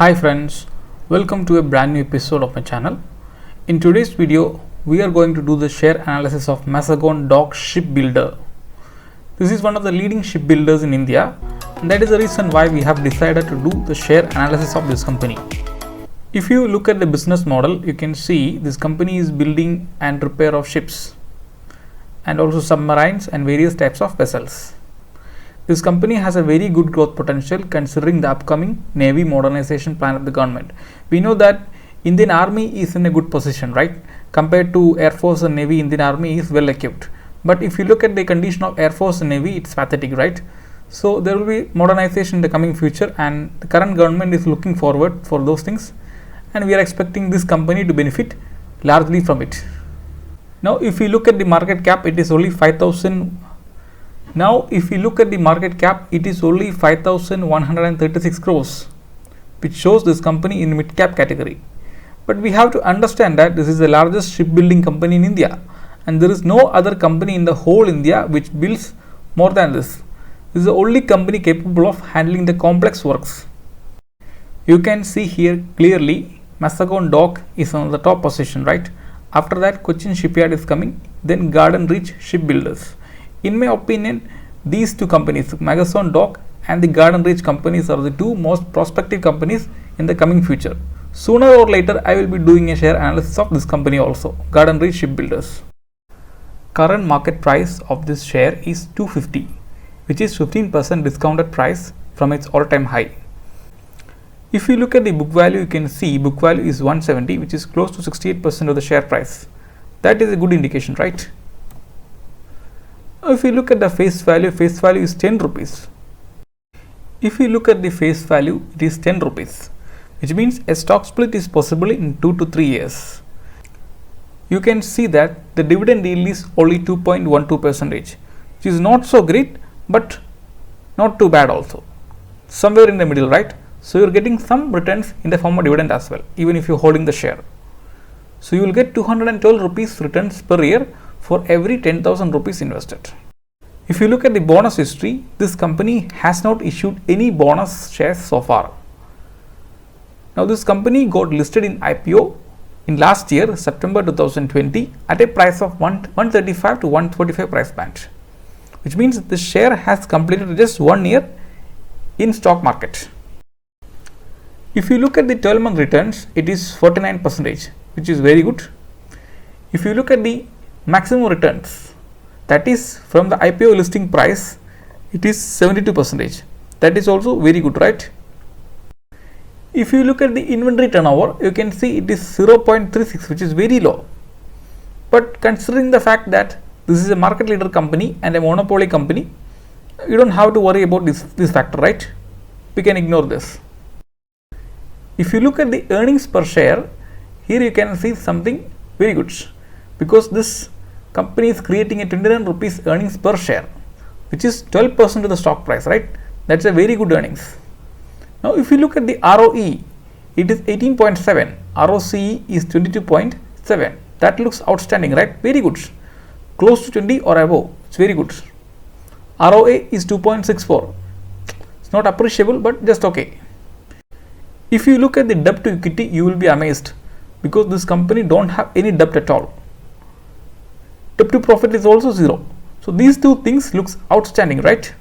Hi friends, welcome to a brand new episode of my channel. In today's video, we are going to do the share analysis of Mazagon Dock Ship Builder. This is one of the leading shipbuilders in India, and that is the reason why we have decided to do the share analysis of this company. If you look at the business model, you can see this company is building and repair of ships and also submarines and various types of vessels. This company has a very good growth potential considering the upcoming Navy modernization plan of the government. We know that Indian Army is in a good position, right? Compared to Air Force and Navy, Indian Army is well equipped. But if you look at the condition of Air Force and Navy, it's pathetic, right? So there will be modernization in the coming future, and the current government is looking forward for those things, and we are expecting this company to benefit largely from it. Now if you look at the market cap, it is only 5,136 crores, which shows this company in mid-cap category. But we have to understand that this is the largest shipbuilding company in India, and there is no other company in the whole India which builds more than this. This is the only company capable of handling the complex works. You can see here clearly Mazagon Dock is on the top position, right? After that, Cochin Shipyard is coming, then Garden Reach Shipbuilders. In my opinion, these two companies, Mazagon Dock and the Garden Reach companies, are the two most prospective companies in the coming future. Sooner or later, I will be doing a share analysis of this company also, Garden Reach Shipbuilders. Current market price of this share is 250, which is 15% discounted price from its all-time high. If you look at the book value, you can see book value is 170, which is close to 68% of the share price. That is a good indication, right? If you look at the face value is 10 rupees. If you look at the face value, it is 10 rupees, which means a stock split is possible in 2 to 3 years. You can see that the dividend yield is only 2.12%, which is not so great, but not too bad also. Somewhere in the middle, right? So you are getting some returns in the form of dividend as well, even if you are holding the share. So you will get 212 rupees returns per year for every 10,000 rupees invested. If you look at the bonus history, this company has not issued any bonus shares so far. Now this company got listed in IPO in last year, September 2020, at a price of 135 to 145 price band, which means the share has completed just 1 year in stock market. If you look at the 12-month returns, it is 49%, which is very good. If you look at the maximum returns, that is from the IPO listing price, it is 72%. That is also very good, right? If you look at the inventory turnover, you can see it is 0.36, which is very low. But considering the fact that this is a market leader company and a monopoly company, you don't have to worry about this factor, right? We can ignore this. If you look at the earnings per share, here you can see something very good, because this company is creating a 29 rupees earnings per share, which is 12% of the stock price, right? That's a very good earnings. Now if you look at the ROE, it is 18.7, ROCE is 22.7. That looks outstanding, right? Very good. Close to 20 or above, it's very good. ROA is 2.64. It's not appreciable, but just okay. If you look at the debt to equity, you will be amazed, because this company don't have any debt at all. Debt to profit is also 0. So these two things looks outstanding, right?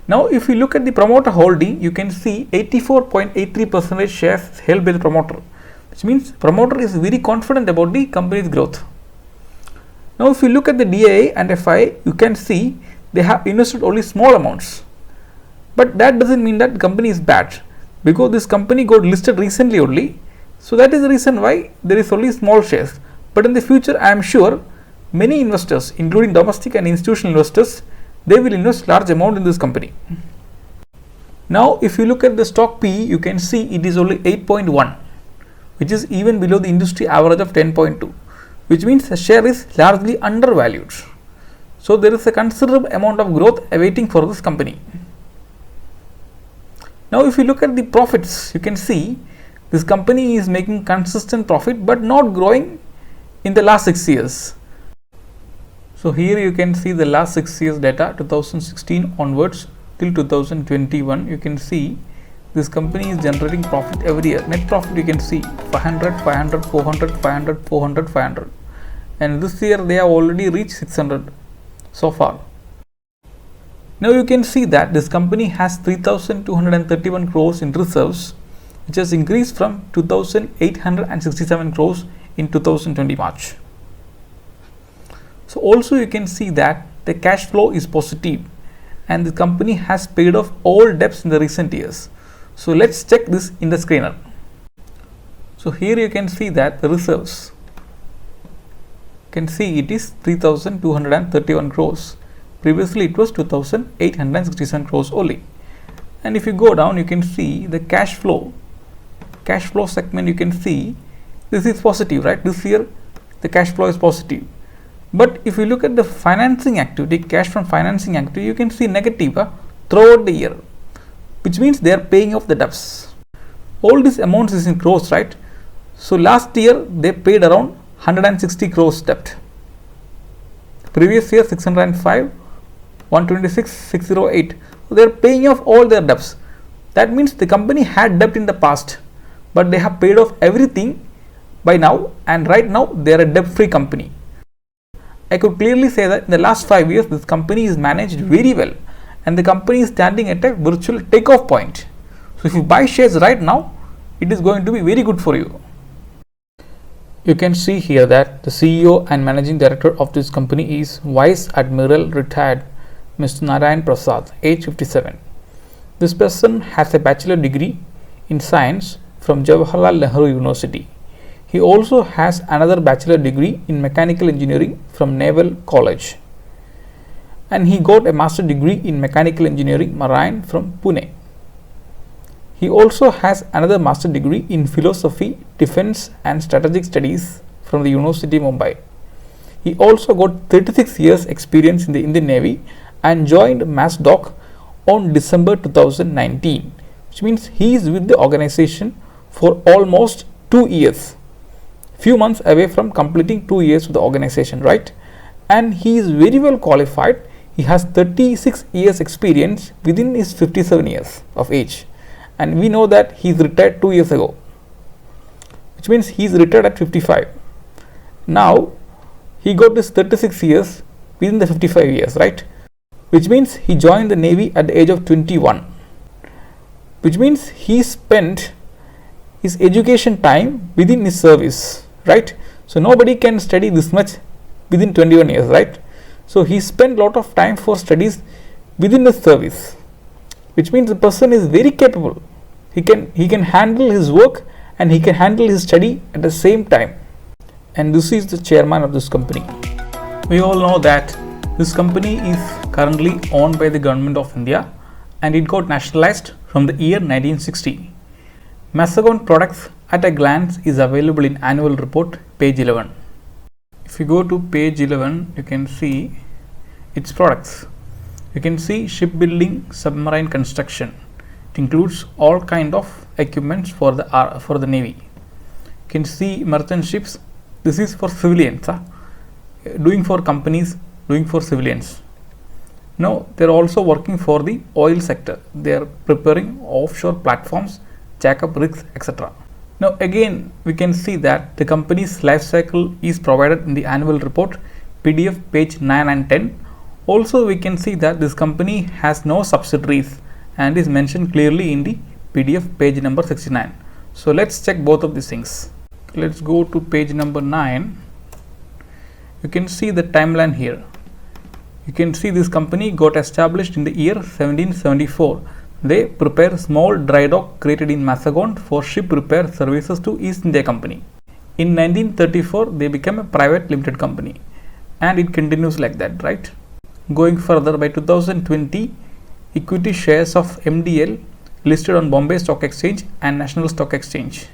Now if you look at the promoter holding, you can see 84.83% shares held by the promoter, which means promoter is very confident about the company's growth. Now if you look at the DIA and FI, you can see they have invested only small amounts. But that doesn't mean that the company is bad, because this company got listed recently only. So that is the reason why there is only small shares. But in the future, I am sure many investors, including domestic and institutional investors, they will invest large amount in this company. Now if you look at the stock PE, you can see it is only 8.1, which is even below the industry average of 10.2, which means the share is largely undervalued. So there is a considerable amount of growth awaiting for this company. Now if you look at the profits, you can see this company is making consistent profit but not growing in the last 6 years. So here you can see the last 6 years data, 2016 onwards till 2021. You can see this company is generating profit every year. Net profit you can see 500, 500, 400, 500, 400, 500. And this year they have already reached 600 so far. Now you can see that this company has 3,231 crores in reserves, which has increased from 2,867 crores in 2020 March. So also you can see that the cash flow is positive and the company has paid off all debts in the recent years. So let's check this in the screener. So here you can see that the reserves, you can see it is 3,231 crores. Previously it was 2,867 crores only. And if you go down, you can see the cash flow segment. You can see this is positive, right? This year the cash flow is positive. But if you look at the financing activity, cash from financing activity, you can see negative throughout the year, which means they are paying off the debts. All these amounts is in crores, right? So last year they paid around 160 crores debt. Previous year 605, 126, 608. So they are paying off all their debts. That means the company had debt in the past, but they have paid off everything by now, and right now they are a debt-free company. I could clearly say that in the last 5 years this company is managed very well and the company is standing at a virtual takeoff point. So if you buy shares right now, it is going to be very good for you. You can see here that the CEO and managing director of this company is Vice Admiral retired Mr. Narayan Prasad, age 57. This person has a bachelor degree in science from Jawaharlal Nehru University. He also has another bachelor degree in mechanical engineering from Naval College, and he got a master degree in mechanical engineering marine from Pune. He also has another master degree in philosophy, defense and strategic studies from the University of Mumbai. He also got 36 years experience in the Indian Navy and joined Mazagon Dock on December 2019, which means he is with the organization for almost 2 years. Few months away from completing 2 years with the organization, right? And he is very well qualified. He has 36 years experience within his 57 years of age, and we know that he is retired 2 years ago, which means he is retired at 55. Now he got this 36 years within the 55 years, right? Which means he joined the Navy at the age of 21, which means he spent his education time within his service, right? So nobody can study this much within 21 years, right? So he spent lot of time for studies within the service, which means the person is very capable. He can handle his work and he can handle his study at the same time. And this is the chairman of this company. We all know that this company is currently owned by the government of India and it got nationalized from the year 1960. Mazagon products at a glance is available in annual report page 11. If you go to page 11, you can see its products. You can see shipbuilding, submarine construction. It includes all kind of equipments for the Navy. You can see merchant ships. This is for civilians, doing for companies, doing for civilians. Now they are also working for the oil sector. They are preparing offshore platforms, jackup rigs, etc. Now again we can see that the company's life cycle is provided in the annual report PDF page 9 and 10. Also we can see that this company has no subsidiaries and is mentioned clearly in the PDF page number 69. So let's check both of these things. Let's go to page number 9. You can see the timeline here. You can see this company got established in the year 1774. They prepare small dry dock created in Mazagon for ship repair services to East India Company. In 1934, they became a private limited company, and it continues like that, right? Going further, by 2020, equity shares of MDL listed on Bombay Stock Exchange and National Stock Exchange.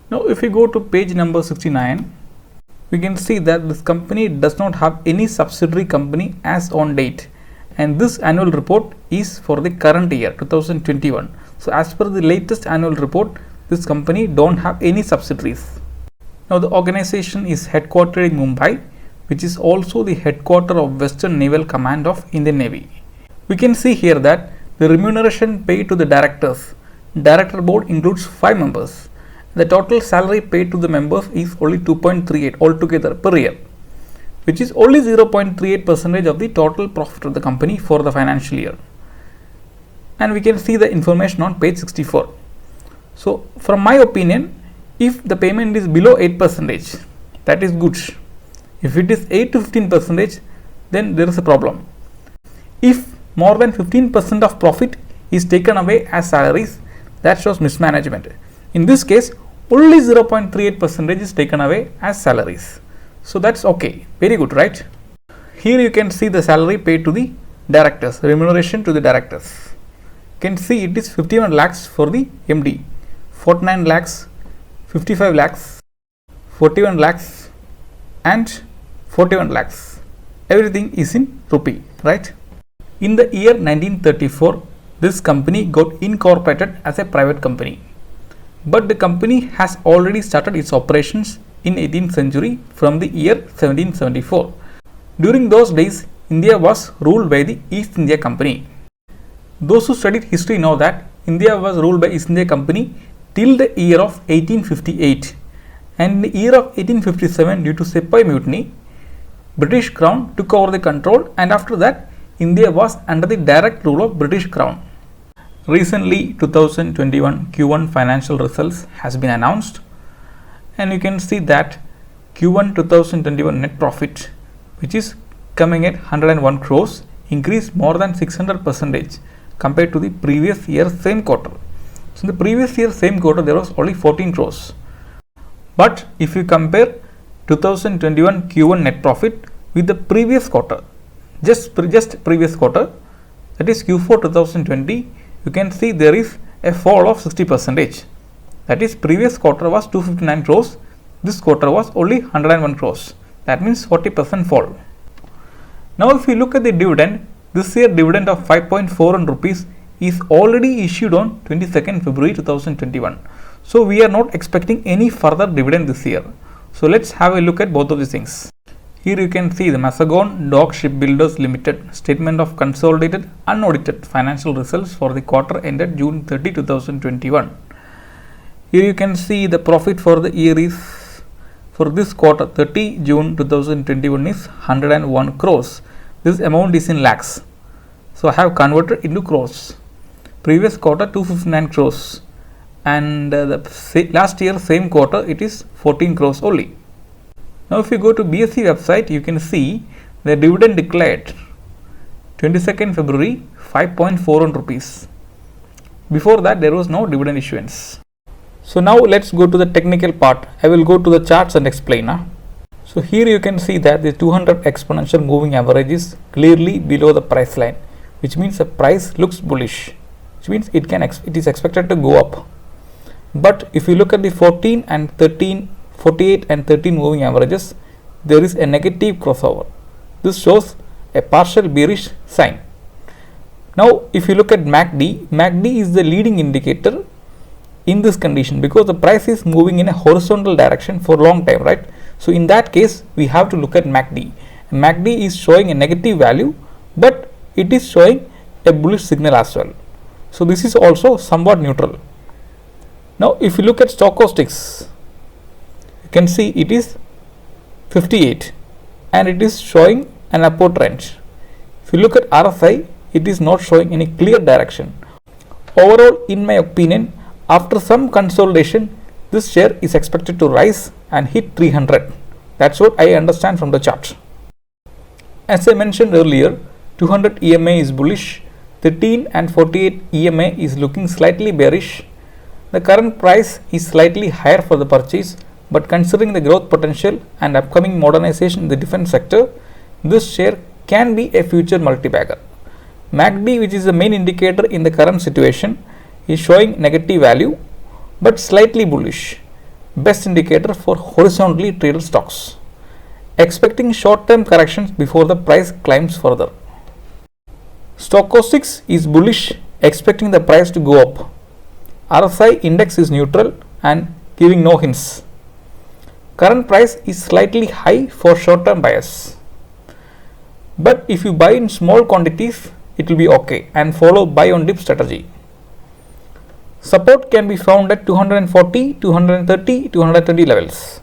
Now, if we go to page number 69, we can see that this company does not have any subsidiary company as on date, and this annual report is for the current year 2021. So as per the latest annual report, this company don't have any subsidiaries. Now the organization is headquartered in Mumbai, which is also the headquarter of Western Naval Command of Indian Navy. We can see here that the remuneration paid to the directors director board includes 5 members. The total salary paid to the members is only 2.38 altogether per year, which is only 0.38% of the total profit of the company for the financial year. And we can see the information on page 64. So from my opinion, if the payment is below 8%, that is good. If it is 8 to 15%, then there is a problem. If more than 15% of profit is taken away as salaries, that shows mismanagement. In this case, only 0.38% is taken away as salaries. So that's okay, very good, right? Here you can see the salary paid to the directors, remuneration to the directors. You can see it is 51 lakhs for the MD, 49 lakhs, 55 lakhs, 41 lakhs and 41 lakhs. Everything is in rupee, right? In the year 1934, this company got incorporated as a private company. But the company has already started its operations in 18th century from the year 1774. During those days, India was ruled by the East India Company. Those who studied history know that India was ruled by East India Company till the year of 1858. And in the year of 1857, due to Sepoy Mutiny, British Crown took over the control, and after that, India was under the direct rule of British Crown. Recently, 2021 Q1 financial results has been announced, and you can see that Q1 2021 net profit, which is coming at 101 crores, increased more than 600% compared to the previous year same quarter. So in the previous year same quarter there was only 14 crores. But if you compare 2021 Q1 net profit with the previous quarter, just previous quarter, that is Q4 2020, you can see there is a fall of 60%. That is, previous quarter was 259 crores, this quarter was only 101 crores. That means 40% fall. Now if you look at the dividend, this year dividend of 5.41 rupees is already issued on 22nd February 2021. So we are not expecting any further dividend this year. So let's have a look at both of these things. Here you can see the Mazagon Dock Ship Builders Limited statement of consolidated unaudited financial results for the quarter ended June 30, 2021. Here you can see the profit for the year is, for this quarter 30 June 2021 is 101 crores. This amount is in lakhs. So I have converted into crores. Previous quarter 259 crores, and last year same quarter it is 14 crores only. Now if you go to BSE website, you can see the dividend declared 22nd February 5.41 rupees. Before that there was no dividend issuance. So now let's go to the technical part. I will go to the charts and explain. So here you can see that the 200 exponential moving average is clearly below the price line, which means the price looks bullish, which means it is expected to go up. But if you look at the 14 and 13, 48 and 13 moving averages, there is a negative crossover. This shows a partial bearish sign. Now if you look at MACD is the leading indicator in this condition because the price is moving in a horizontal direction for a long time, right? So in that case we have to look at MACD. MACD is showing a negative value, but it is showing a bullish signal as well. So this is also somewhat neutral. Now if you look at stochastics, you can see it is 58 and it is showing an upward trend. If you look at RSI, it is not showing any clear direction. Overall, in my opinion, after some consolidation, this share is expected to rise and hit 300. That's what I understand from the chart. As I mentioned earlier, 200 EMA is bullish, 13 and 48 EMA is looking slightly bearish. The current price is slightly higher for the purchase, but considering the growth potential and upcoming modernization in the defense sector, this share can be a future multi-bagger. MACD, which is the main indicator in the current situation, is showing negative value but slightly bullish, best indicator for horizontally traded stocks. Expecting short-term corrections before the price climbs further. Stochastics is bullish, expecting the price to go up. RSI index is neutral and giving no hints. Current price is slightly high for short-term buyers, but if you buy in small quantities, it will be okay and follow buy on dip strategy. Support can be found at 240, 230, 220 levels.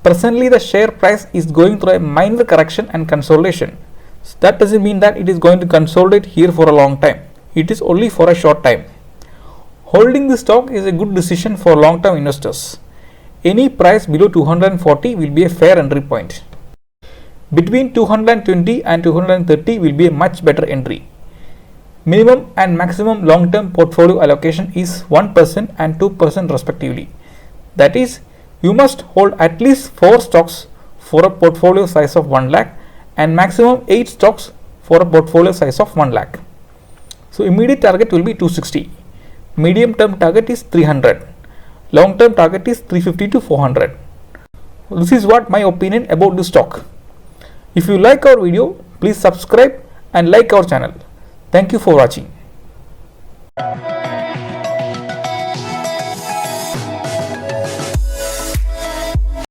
Presently, the share price is going through a minor correction and consolidation. So that doesn't mean that it is going to consolidate here for a long time. It is only for a short time. Holding the stock is a good decision for long-term investors. Any price below 240 will be a fair entry point. Between 220 and 230 will be a much better entry. Minimum and maximum long-term portfolio allocation is 1% and 2% respectively. That is, you must hold at least 4 stocks for a portfolio size of 1 lakh and maximum 8 stocks for a portfolio size of 1 lakh. So immediate target will be 260. Medium term target is 300. Long term target is 350 to 400. This is what my opinion about the stock. If you like our video, please subscribe and like our channel. Thank you for watching.